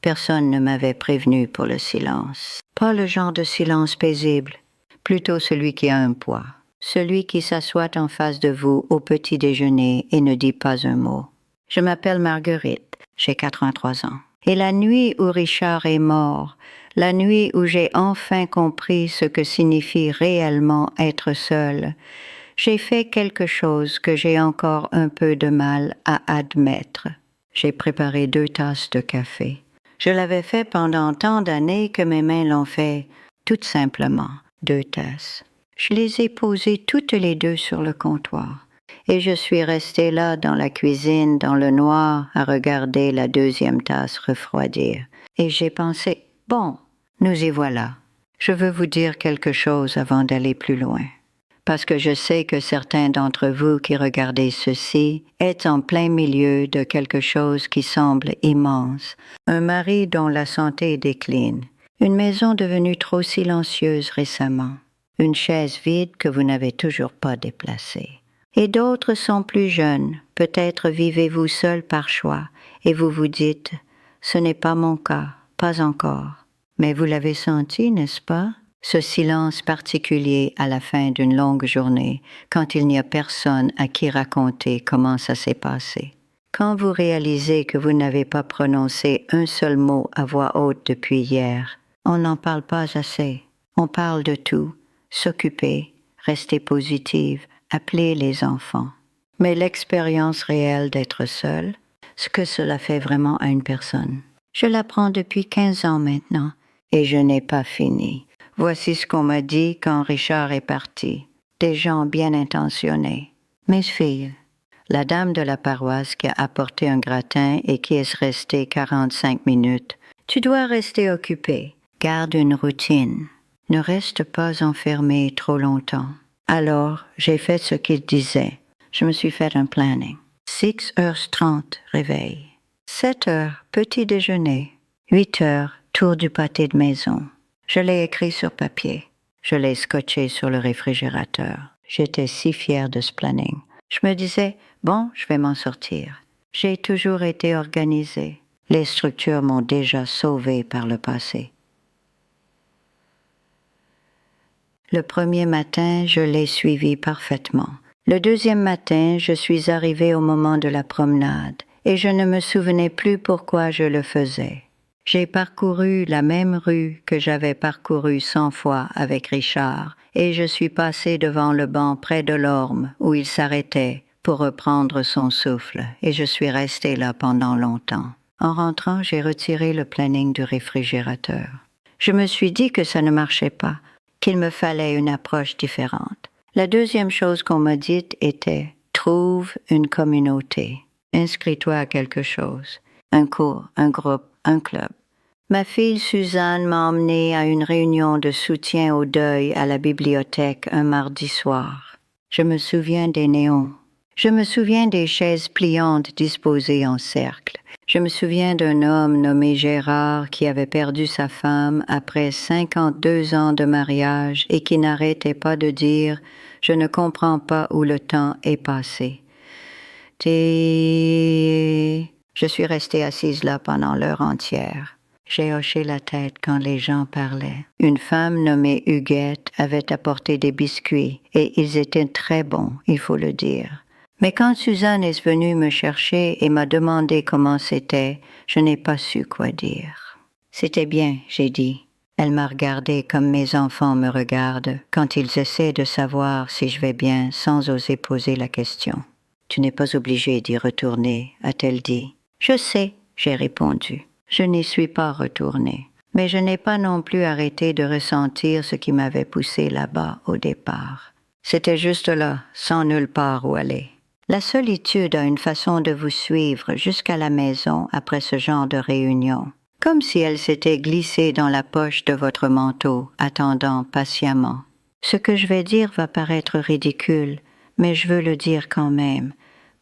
Personne ne m'avait prévenu pour le silence. Pas le genre de silence paisible, plutôt celui qui a un poids. Celui qui s'assoit en face de vous au petit déjeuner et ne dit pas un mot. Je m'appelle Marguerite, j'ai 83 ans. Et la nuit où Richard est mort, la nuit où j'ai enfin compris ce que signifie réellement être seule, j'ai fait quelque chose que j'ai encore un peu de mal à admettre. J'ai préparé 2 tasses de café. Je l'avais fait pendant tant d'années que mes mains l'ont fait, tout simplement, 2 tasses. Je les ai posées toutes les 2 sur le comptoir. Et je suis restée là dans la cuisine, dans le noir, à regarder la 2e tasse refroidir. Et j'ai pensé, bon, nous y voilà. Je veux vous dire quelque chose avant d'aller plus loin. Parce que je sais que certains d'entre vous qui regardez ceci êtes en plein milieu de quelque chose qui semble immense. Un mari dont la santé décline. Une maison devenue trop silencieuse récemment. Une chaise vide que vous n'avez toujours pas déplacée. Et d'autres sont plus jeunes. Peut-être vivez-vous seul par choix et vous vous dites « Ce n'est pas mon cas, pas encore ». Mais vous l'avez senti, n'est-ce pas? Ce silence particulier à la fin d'une longue journée, quand il n'y a personne à qui raconter comment ça s'est passé. Quand vous réalisez que vous n'avez pas prononcé un seul mot à voix haute depuis hier, on n'en parle pas assez. On parle de tout, s'occuper, rester positive, appeler les enfants. Mais l'expérience réelle d'être seule, ce que cela fait vraiment à une personne. Je l'apprends depuis 15 ans maintenant, et je n'ai pas fini. Voici ce qu'on m'a dit quand Richard est parti. Des gens bien intentionnés. Mes filles. La dame de la paroisse qui a apporté un gratin et qui est restée 45 minutes. Tu dois rester occupée. Garde une routine. Ne reste pas enfermée trop longtemps. Alors, j'ai fait ce qu'il disait. Je me suis fait un planning. 6h30, réveil. 7h, petit déjeuner. 8h, tour du pâté de maison. Je l'ai écrit sur papier. Je l'ai scotché sur le réfrigérateur. J'étais si fière de ce planning. Je me disais, bon, je vais m'en sortir. J'ai toujours été organisée. Les structures m'ont déjà sauvée par le passé. Le premier matin, je l'ai suivi parfaitement. Le deuxième matin, je suis arrivée au moment de la promenade et je ne me souvenais plus pourquoi je le faisais. J'ai parcouru la même rue que j'avais parcourue 100 fois avec Richard et je suis passée devant le banc près de l'orme où il s'arrêtait pour reprendre son souffle et je suis restée là pendant longtemps. En rentrant, j'ai retiré le planning du réfrigérateur. Je me suis dit que ça ne marchait pas, qu'il me fallait une approche différente. La deuxième chose qu'on m'a dite était « Trouve une communauté. Inscris-toi à quelque chose. Un cours, un groupe, un club. » Ma fille Suzanne m'a emmenée à une réunion de soutien au deuil à la bibliothèque un mardi soir. Je me souviens des néons. Je me souviens des chaises pliantes disposées en cercle. Je me souviens d'un homme nommé Gérard qui avait perdu sa femme après 52 ans de mariage et qui n'arrêtait pas de dire « Je ne comprends pas où le temps est passé. » Je suis restée assise là pendant l'heure entière. J'ai hoché la tête quand les gens parlaient. Une femme nommée Huguette avait apporté des biscuits et ils étaient très bons, il faut le dire. Mais quand Suzanne est venue me chercher et m'a demandé comment c'était, je n'ai pas su quoi dire. C'était bien, j'ai dit. Elle m'a regardé comme mes enfants me regardent quand ils essaient de savoir si je vais bien sans oser poser la question. Tu n'es pas obligée d'y retourner, a-t-elle dit. Je sais, j'ai répondu. Je n'y suis pas retournée. Mais je n'ai pas non plus arrêté de ressentir ce qui m'avait poussé là-bas au départ. C'était juste là, sans nulle part où aller. La solitude a une façon de vous suivre jusqu'à la maison après ce genre de réunion, comme si elle s'était glissée dans la poche de votre manteau, attendant patiemment. Ce que je vais dire va paraître ridicule, mais je veux le dire quand même,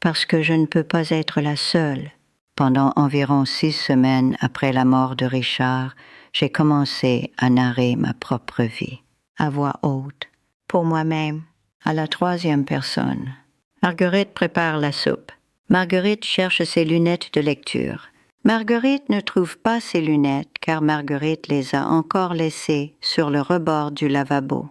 parce que je ne peux pas être la seule. Pendant environ 6 semaines après la mort de Richard, j'ai commencé à narrer ma propre vie, à voix haute, pour moi-même, à la 3e personne. Marguerite prépare la soupe. Marguerite cherche ses lunettes de lecture. Marguerite ne trouve pas ses lunettes car Marguerite les a encore laissées sur le rebord du lavabo.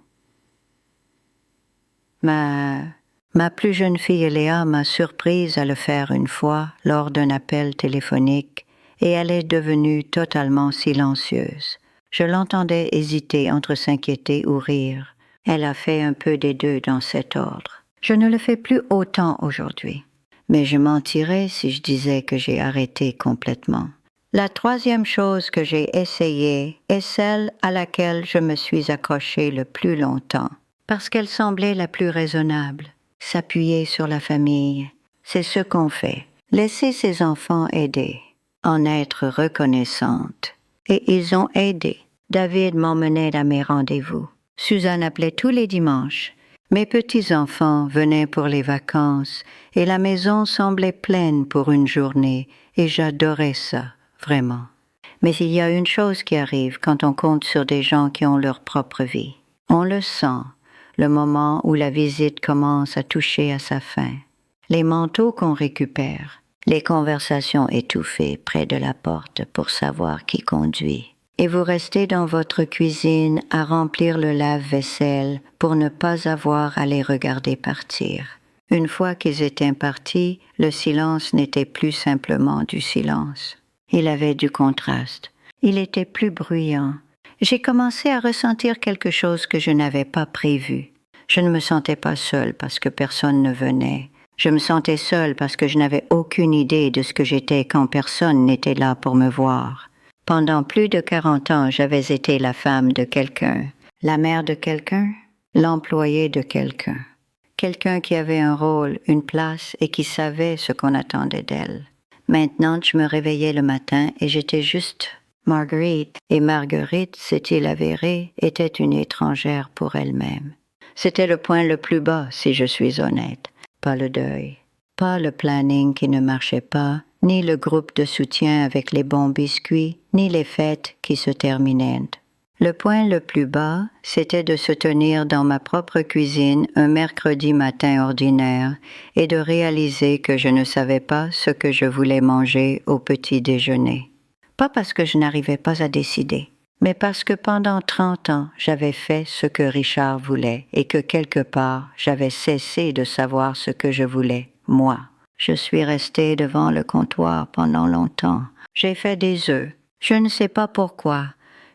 Ma plus jeune fille Léa m'a surprise à le faire une fois lors d'un appel téléphonique et elle est devenue totalement silencieuse. Je l'entendais hésiter entre s'inquiéter ou rire. Elle a fait un peu des deux dans cet ordre. Je ne le fais plus autant aujourd'hui, mais je mentirais si je disais que j'ai arrêté complètement. La troisième chose que j'ai essayée est celle à laquelle je me suis accrochée le plus longtemps, parce qu'elle semblait la plus raisonnable. S'appuyer sur la famille, c'est ce qu'on fait. Laisser ses enfants aider, en être reconnaissante. Et ils ont aidé. David m'emmenait à mes rendez-vous. Suzanne appelait tous les dimanches. Mes petits-enfants venaient pour les vacances et la maison semblait pleine pour une journée et j'adorais ça, vraiment. Mais il y a une chose qui arrive quand on compte sur des gens qui ont leur propre vie. On le sent, le moment où la visite commence à toucher à sa fin. Les manteaux qu'on récupère, les conversations étouffées près de la porte pour savoir qui conduit. Et vous restez dans votre cuisine à remplir le lave-vaisselle pour ne pas avoir à les regarder partir. Une fois qu'ils étaient partis, le silence n'était plus simplement du silence. Il avait du contraste. Il était plus bruyant. J'ai commencé à ressentir quelque chose que je n'avais pas prévu. Je ne me sentais pas seule parce que personne ne venait. Je me sentais seule parce que je n'avais aucune idée de ce que j'étais quand personne n'était là pour me voir. Pendant plus de 40 ans, j'avais été la femme de quelqu'un, la mère de quelqu'un, l'employée de quelqu'un. Quelqu'un qui avait un rôle, une place et qui savait ce qu'on attendait d'elle. Maintenant, je me réveillais le matin et j'étais juste Marguerite. Et Marguerite, c'est-il avéré, était une étrangère pour elle-même. C'était le point le plus bas, si je suis honnête. Pas le deuil, pas le planning qui ne marchait pas, ni le groupe de soutien avec les bons biscuits, ni les fêtes qui se terminaient. Le point le plus bas, c'était de se tenir dans ma propre cuisine un mercredi matin ordinaire et de réaliser que je ne savais pas ce que je voulais manger au petit déjeuner. Pas parce que je n'arrivais pas à décider, mais parce que pendant 30 ans, j'avais fait ce que Richard voulait et que quelque part, j'avais cessé de savoir ce que je voulais, moi. Je suis restée devant le comptoir pendant longtemps. J'ai fait des œufs. Je ne sais pas pourquoi.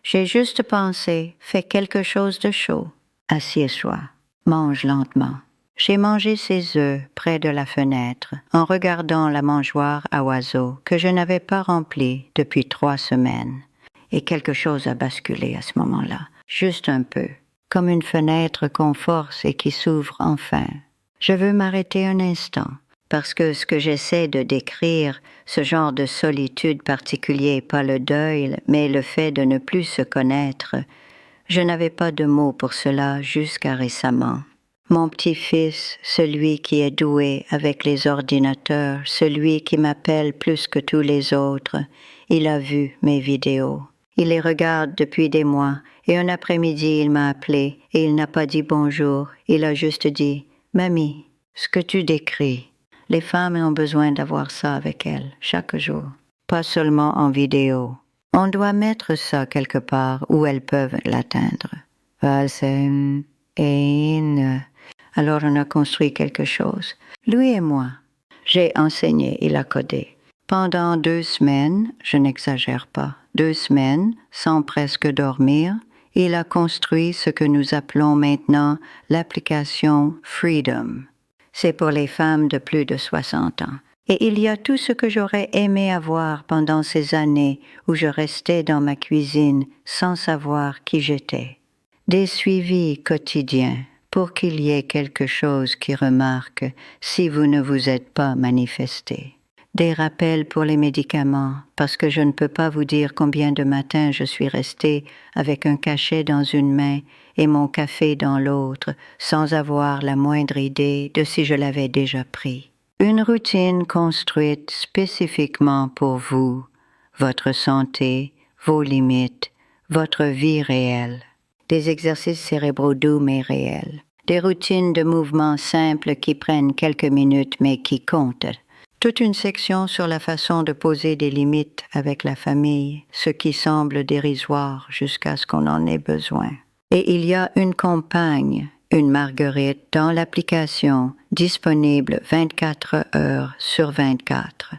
J'ai juste pensé, fais quelque chose de chaud. Assieds-toi. Mange lentement. J'ai mangé ces œufs près de la fenêtre, en regardant la mangeoire à oiseaux que je n'avais pas remplie depuis 3 semaines. Et quelque chose a basculé à ce moment-là. Juste un peu. Comme une fenêtre qu'on force et qui s'ouvre enfin. Je veux m'arrêter un instant. Parce que ce que j'essaie de décrire, ce genre de solitude particulier, pas le deuil, mais le fait de ne plus se connaître, je n'avais pas de mots pour cela jusqu'à récemment. Mon petit-fils, celui qui est doué avec les ordinateurs, celui qui m'appelle plus que tous les autres, il a vu mes vidéos. Il les regarde depuis des mois, et un après-midi il m'a appelé, et il n'a pas dit bonjour, il a juste dit « Mamie, ce que tu décris ». Les femmes ont besoin d'avoir ça avec elles, chaque jour. Pas seulement en vidéo. On doit mettre ça quelque part où elles peuvent l'atteindre. Alors on a construit quelque chose. Lui et moi. J'ai enseigné, il a codé. Pendant 2 semaines, je n'exagère pas, 2 semaines, sans presque dormir, il a construit ce que nous appelons maintenant l'application Freedom. C'est pour les femmes de plus de 60 ans. Et il y a tout ce que j'aurais aimé avoir pendant ces années où je restais dans ma cuisine sans savoir qui j'étais. Des suivis quotidiens pour qu'il y ait quelque chose qui remarque si vous ne vous êtes pas manifesté. Des rappels pour les médicaments, parce que je ne peux pas vous dire combien de matins je suis restée avec un cachet dans une main et mon café dans l'autre, sans avoir la moindre idée de si je l'avais déjà pris. Une routine construite spécifiquement pour vous, votre santé, vos limites, votre vie réelle. Des exercices cérébraux doux mais réels. Des routines de mouvements simples qui prennent quelques minutes mais qui comptent. Toute une section sur la façon de poser des limites avec la famille, ce qui semble dérisoire jusqu'à ce qu'on en ait besoin. Et il y a une compagne, une Marguerite, dans l'application disponible 24 heures sur 24,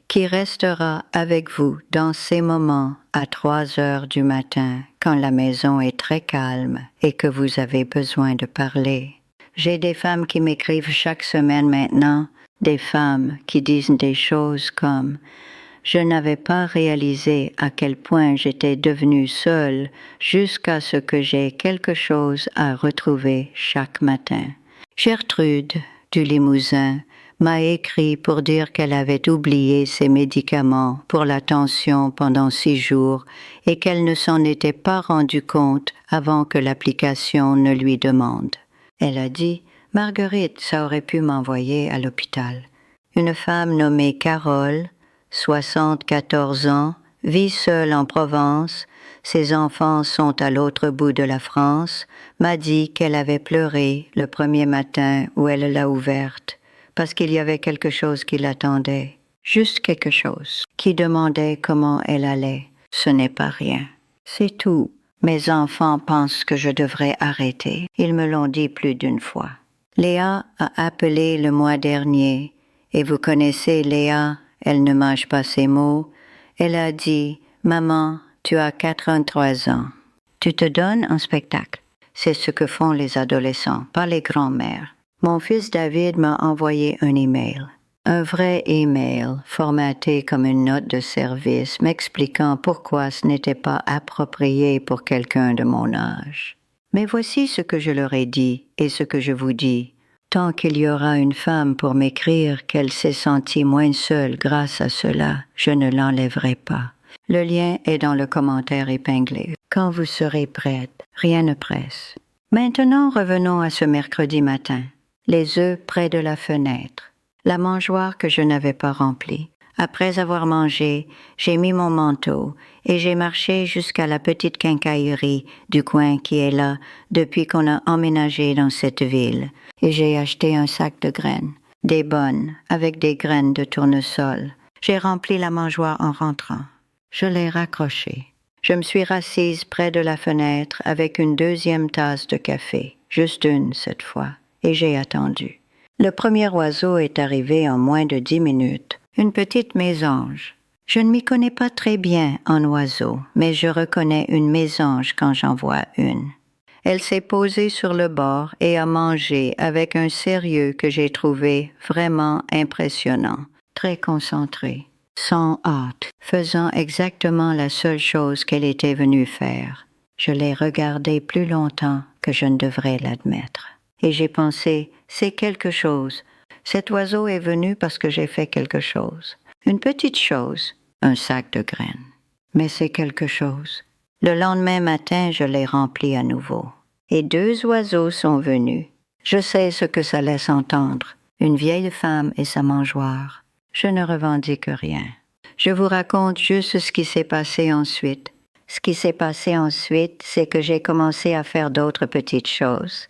qui restera avec vous dans ces moments à 3 heures du matin, quand la maison est très calme et que vous avez besoin de parler. J'ai des femmes qui m'écrivent chaque semaine maintenant, des femmes qui disent des choses comme « Je n'avais pas réalisé à quel point j'étais devenue seule jusqu'à ce que j'aie quelque chose à retrouver chaque matin. » Gertrude, du Limousin, m'a écrit pour dire qu'elle avait oublié ses médicaments pour la tension pendant 6 jours et qu'elle ne s'en était pas rendue compte avant que l'application ne lui demande. Elle a dit « Marguerite, ça aurait pu m'envoyer à l'hôpital. » Une femme nommée Carole, 74 ans, vit seule en Provence, ses enfants sont à l'autre bout de la France, m'a dit qu'elle avait pleuré le premier matin où elle l'a ouverte, parce qu'il y avait quelque chose qui l'attendait, juste quelque chose, qui demandait comment elle allait. Ce n'est pas rien. C'est tout. Mes enfants pensent que je devrais arrêter. Ils me l'ont dit plus d'une fois. Léa a appelé le mois dernier, et vous connaissez Léa, elle ne mâche pas ses mots. Elle a dit « Maman, tu as 83 ans. Tu te donnes un spectacle. » C'est ce que font les adolescents, pas les grands-mères. Mon fils David m'a envoyé un email. Un vrai email, formaté comme une note de service, m'expliquant pourquoi ce n'était pas approprié pour quelqu'un de mon âge. Mais voici ce que je leur ai dit et ce que je vous dis. Tant qu'il y aura une femme pour m'écrire qu'elle s'est sentie moins seule grâce à cela, je ne l'enlèverai pas. Le lien est dans le commentaire épinglé. Quand vous serez prête, rien ne presse. Maintenant, revenons à ce mercredi matin. Les œufs près de la fenêtre. La mangeoire que je n'avais pas remplie. Après avoir mangé, j'ai mis mon manteau et j'ai marché jusqu'à la petite quincaillerie du coin qui est là depuis qu'on a emménagé dans cette ville. Et j'ai acheté un sac de graines, des bonnes, avec des graines de tournesol. J'ai rempli la mangeoire en rentrant. Je l'ai raccrochée. Je me suis rassise près de la fenêtre avec une deuxième tasse de café, juste une cette fois, et j'ai attendu. Le premier oiseau est arrivé en moins de 10 minutes, une petite mésange. Je ne m'y connais pas très bien en oiseaux, mais je reconnais une mésange quand j'en vois une. Elle s'est posée sur le bord et a mangé avec un sérieux que j'ai trouvé vraiment impressionnant, très concentrée, sans hâte, faisant exactement la seule chose qu'elle était venue faire. Je l'ai regardée plus longtemps que je ne devrais l'admettre. Et j'ai pensé, c'est quelque chose. Cet oiseau est venu parce que j'ai fait quelque chose. Une petite chose, un sac de graines. Mais c'est quelque chose. Le lendemain matin, je l'ai rempli à nouveau. Et 2 oiseaux sont venus. Je sais ce que ça laisse entendre. Une vieille femme et sa mangeoire. Je ne revendique rien. Je vous raconte juste ce qui s'est passé ensuite. Ce qui s'est passé ensuite, c'est que j'ai commencé à faire d'autres petites choses.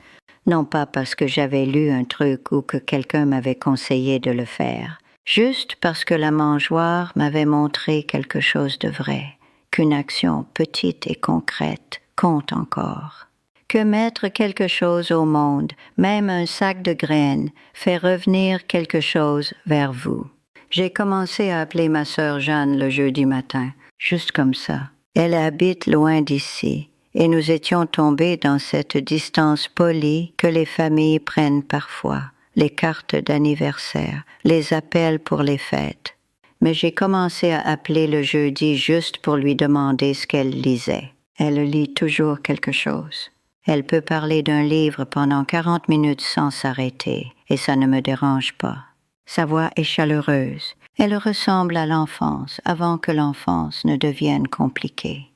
Non pas parce que j'avais lu un truc ou que quelqu'un m'avait conseillé de le faire, juste parce que la mangeoire m'avait montré quelque chose de vrai, qu'une action petite et concrète compte encore. Que mettre quelque chose au monde, même un sac de graines, fait revenir quelque chose vers vous. J'ai commencé à appeler ma sœur Jeanne le jeudi matin, juste comme ça. Elle habite loin d'ici. Et nous étions tombés dans cette distance polie que les familles prennent parfois, les cartes d'anniversaire, les appels pour les fêtes. Mais j'ai commencé à appeler le jeudi juste pour lui demander ce qu'elle lisait. Elle lit toujours quelque chose. Elle peut parler d'un livre pendant 40 minutes sans s'arrêter, et ça ne me dérange pas. Sa voix est chaleureuse. Elle ressemble à l'enfance, avant que l'enfance ne devienne compliquée.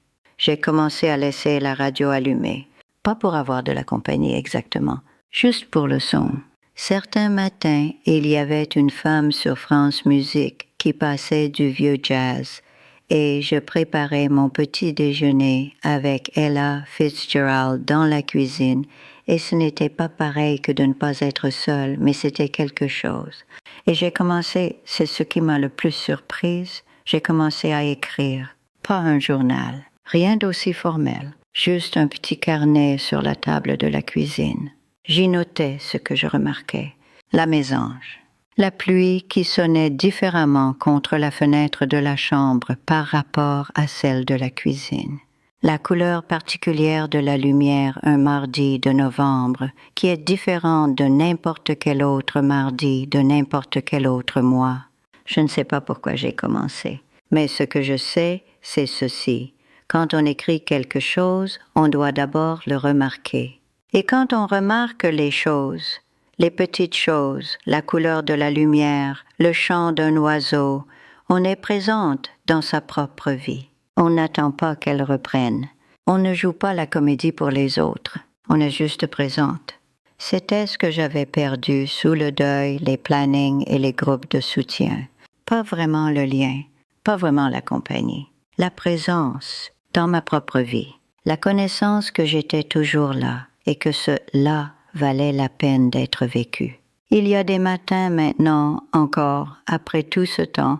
J'ai commencé à laisser la radio allumée, pas pour avoir de la compagnie exactement, juste pour le son. Certains matins, il y avait une femme sur France Musique qui passait du vieux jazz, et je préparais mon petit déjeuner avec Ella Fitzgerald dans la cuisine, et ce n'était pas pareil que de ne pas être seule, mais c'était quelque chose. Et j'ai commencé, c'est ce qui m'a le plus surprise, j'ai commencé à écrire. Pas un journal, rien d'aussi formel, juste un petit carnet sur la table de la cuisine. J'y notais ce que je remarquais. La mésange. La pluie qui sonnait différemment contre la fenêtre de la chambre par rapport à celle de la cuisine. La couleur particulière de la lumière un mardi de novembre qui est différente de n'importe quel autre mardi de n'importe quel autre mois. Je ne sais pas pourquoi j'ai commencé, mais ce que je sais, c'est ceci. Quand on écrit quelque chose, on doit d'abord le remarquer. Et quand on remarque les choses, les petites choses, la couleur de la lumière, le chant d'un oiseau, on est présente dans sa propre vie. On n'attend pas qu'elle reprenne. On ne joue pas la comédie pour les autres. On est juste présente. C'était ce que j'avais perdu sous le deuil, les plannings et les groupes de soutien. Pas vraiment le lien, pas vraiment la compagnie. La présence dans ma propre vie. La connaissance que j'étais toujours là et que ce « là » valait la peine d'être vécu. Il y a des matins maintenant, encore, après tout ce temps,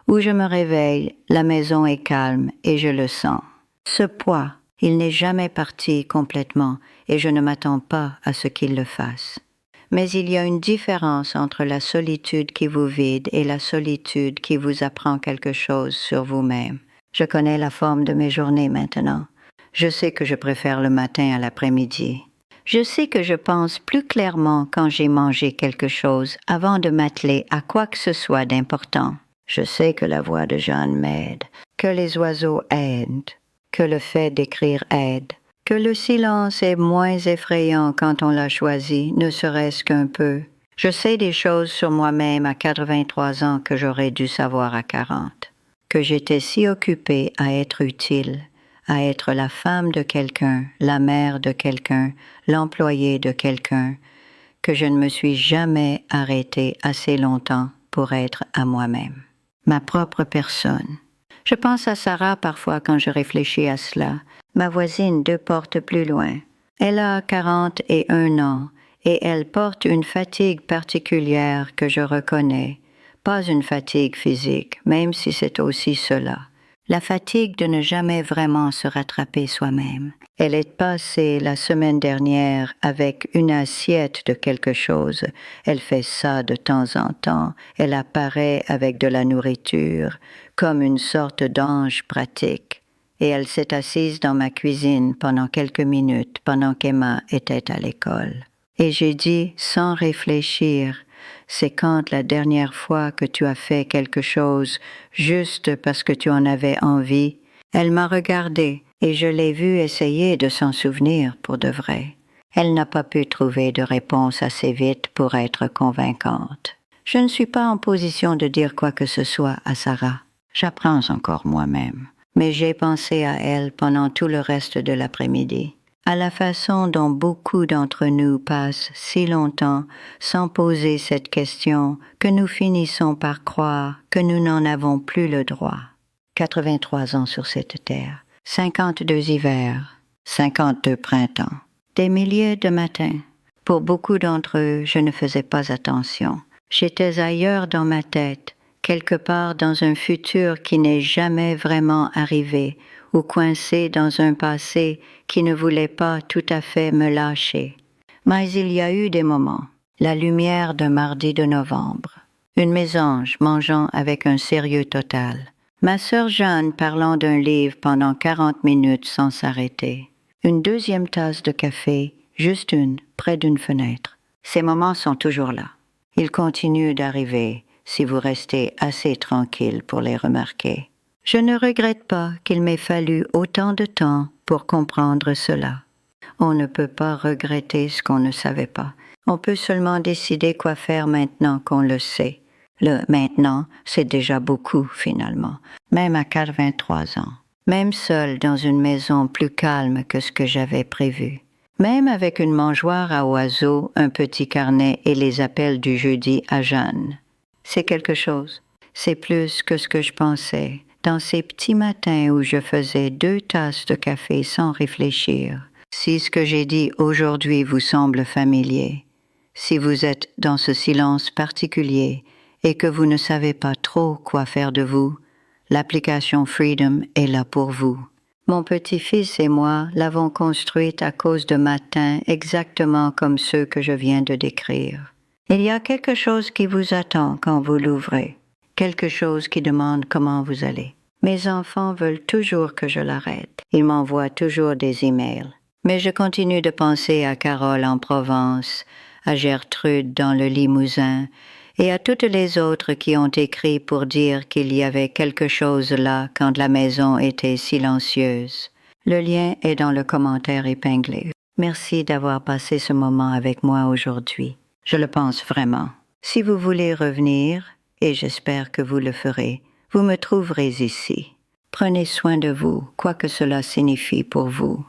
où je me réveille, la maison est calme et je le sens. Ce poids, il n'est jamais parti complètement et je ne m'attends pas à ce qu'il le fasse. Mais il y a une différence entre la solitude qui vous vide et la solitude qui vous apprend quelque chose sur vous-même. Je connais la forme de mes journées maintenant. Je sais que je préfère le matin à l'après-midi. Je sais que je pense plus clairement quand j'ai mangé quelque chose avant de m'atteler à quoi que ce soit d'important. Je sais que la voix de Jeanne m'aide, que les oiseaux aident, que le fait d'écrire aide, que le silence est moins effrayant quand on l'a choisi, ne serait-ce qu'un peu. Je sais des choses sur moi-même à 83 ans que j'aurais dû savoir à 40. Que j'étais si occupée à être utile, à être la femme de quelqu'un, la mère de quelqu'un, l'employée de quelqu'un, que je ne me suis jamais arrêtée assez longtemps pour être à moi-même. Ma propre personne. Je pense à Sarah parfois quand je réfléchis à cela, ma voisine 2 portes plus loin. Elle a 41 ans et elle porte une fatigue particulière que je reconnais, pas une fatigue physique, même si c'est aussi cela. La fatigue de ne jamais vraiment se rattraper soi-même. Elle est passée la semaine dernière avec une assiette de quelque chose. Elle fait ça de temps en temps. Elle apparaît avec de la nourriture, comme une sorte d'ange pratique. Et elle s'est assise dans ma cuisine pendant quelques minutes, pendant qu'Emma était à l'école. Et j'ai dit, sans réfléchir, c'est quand la dernière fois que tu as fait quelque chose juste parce que tu en avais envie. Elle m'a regardée et je l'ai vue essayer de s'en souvenir pour de vrai. Elle n'a pas pu trouver de réponse assez vite pour être convaincante. Je ne suis pas en position de dire quoi que ce soit à Sarah. J'apprends encore moi-même. Mais j'ai pensé à elle pendant tout le reste de l'après-midi. À la façon dont beaucoup d'entre nous passent si longtemps sans poser cette question que nous finissons par croire que nous n'en avons plus le droit. 83 ans sur cette terre, 52 hivers, 52 printemps, des milliers de matins. Pour beaucoup d'entre eux, je ne faisais pas attention. J'étais ailleurs dans ma tête, quelque part dans un futur qui n'est jamais vraiment arrivé, ou coincé dans un passé qui ne voulait pas tout à fait me lâcher. Mais il y a eu des moments. La lumière d'un mardi de novembre. Une mésange mangeant avec un sérieux total. Ma sœur Jeanne parlant d'un livre pendant 40 minutes sans s'arrêter. Une 2e tasse de café, juste une, près d'une fenêtre. Ces moments sont toujours là. Ils continuent d'arriver si vous restez assez tranquille pour les remarquer. Je ne regrette pas qu'il m'ait fallu autant de temps pour comprendre cela. On ne peut pas regretter ce qu'on ne savait pas. On peut seulement décider quoi faire maintenant qu'on le sait. Le « maintenant », c'est déjà beaucoup finalement, même à 83 ans. Même seule dans une maison plus calme que ce que j'avais prévu. Même avec une mangeoire à oiseaux, un petit carnet et les appels du jeudi à Jeanne. C'est quelque chose. C'est plus que ce que je pensais. Dans ces petits matins où je faisais 2 tasses de café sans réfléchir, si ce que j'ai dit aujourd'hui vous semble familier, si vous êtes dans ce silence particulier et que vous ne savez pas trop quoi faire de vous, l'application Freedom est là pour vous. Mon petit-fils et moi l'avons construite à cause de matins exactement comme ceux que je viens de décrire. Il y a quelque chose qui vous attend quand vous l'ouvrez, quelque chose qui demande comment vous allez. Mes enfants veulent toujours que je l'arrête. Ils m'envoient toujours des emails. Mais je continue de penser à Carole en Provence, à Gertrude dans le Limousin, et à toutes les autres qui ont écrit pour dire qu'il y avait quelque chose là quand la maison était silencieuse. Le lien est dans le commentaire épinglé. Merci d'avoir passé ce moment avec moi aujourd'hui. Je le pense vraiment. Si vous voulez revenir, et j'espère que vous le ferez, vous me trouverez ici. Prenez soin de vous, quoi que cela signifie pour vous.